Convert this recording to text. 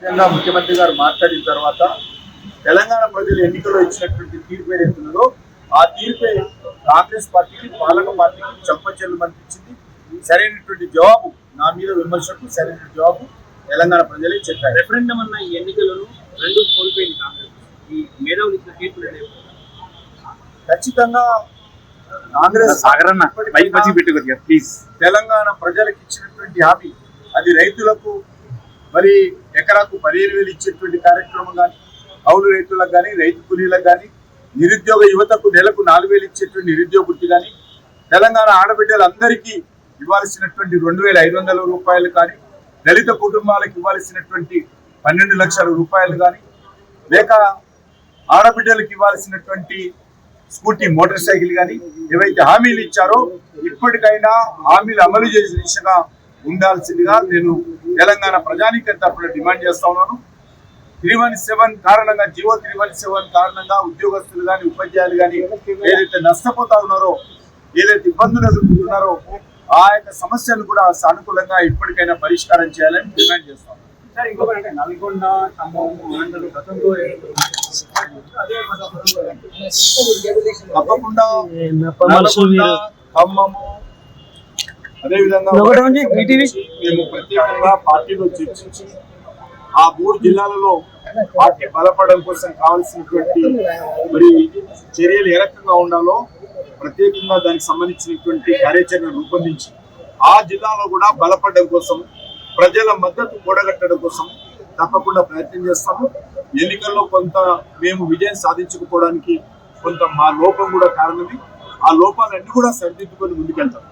ముఖ్యమంత్రి గారు మాట్లాడిన తర్వాత తెలంగాణ ప్రజలు ఎన్నికల్లో ఇచ్చినటువంటి తీర్పు ఏదైతుందో ఆ తీర్పే కాంగ్రెస్ పార్టీకి పాలక పార్టీకి చెంపచెల్లు అనిపించింది. సరైనటువంటి జవాబు నా మీద విమర్శకు సరైన జవాబు తెలంగాణ ప్రజలే చెప్పారు. రెఫరెండం అన్న ఈ ఎన్నికలను రెండు కోల్పోయింది కాంగ్రెస్. ఈ మేధావులు ఇచ్చిన తీర్పులు ఖచ్చితంగా కాంగ్రెస్ తెలంగాణ ప్రజలకు ఇచ్చినటువంటి హామీ అది రైతులకు మరి ఎకరాకు 15,000 ఇచ్చేటువంటి కార్యక్రమం కానీ, కౌలు రైతులకు కానీ, రైతు కూలీలకు కానీ, నిరుద్యోగ యువతకు నెలకు 4,000 ఇచ్చేటువంటి నిరుద్యోగ వృత్తి కానీ, తెలంగాణ ఆడబిడ్డలందరికీ ఇవ్వాల్సినటువంటి 2,500 రూపాయలు కానీ, దళిత కుటుంబాలకు ఇవ్వాల్సినటువంటి 12 లక్షల రూపాయలు కానీ, లేక ఆడబిడ్డలకు ఇవ్వాల్సినటువంటి స్కూటీ మోటార్ సైకిల్ కానీ ఏవైతే హామీలు ఇచ్చారో ఇప్పటికైనా హామీలు అమలు చేసే దిశగా ఉండాల్సిందిగా నేను తెలంగాణ ప్రజానీకం తరఫున డిమాండ్ చేస్తా ఉన్నాను. 317 కారణంగా జీవో 317 కారణంగా ఉద్యోగస్తులు కానీ, ఉపాధ్యాయులు కానీ ఏదైతే నష్టపోతా ఉన్నారో, ఏదైతే ఇబ్బందులు ఎదుర్కొంటున్నారో ఆ యొక్క సమస్యను కూడా సానుకూలంగా ఇప్పటికైనా పరిష్కారం చేయాలని డిమాండ్ చేస్తాం. ఇంకొకటి నల్గొండ, తప్పకుండా ఖమ్మము అదేవిధంగా మేము ప్రత్యేకంగా పార్టీలో చర్చించి ఆ 3 జిల్లాలలో పార్టీ బలపడడం కోసం కావాల్సినటువంటి మరి చర్యలు ఏ రకంగా ఉండాలో ప్రత్యేకంగా దానికి సంబంధించినటువంటి కార్యాచరణ రూపొందించి ఆ జిల్లాలో కూడా బలపడడం కోసం, ప్రజల మద్దతు కూడగట్టడం కోసం తప్పకుండా ప్రయత్నం చేస్తాము. ఎన్నికల్లో కొంత మేము విజయం సాధించకపోవడానికి కొంత మా లోపం కూడా కారణమే. ఆ లోపాలన్నీ కూడా సరిదిద్దుకొని ముందుకెళ్తాం.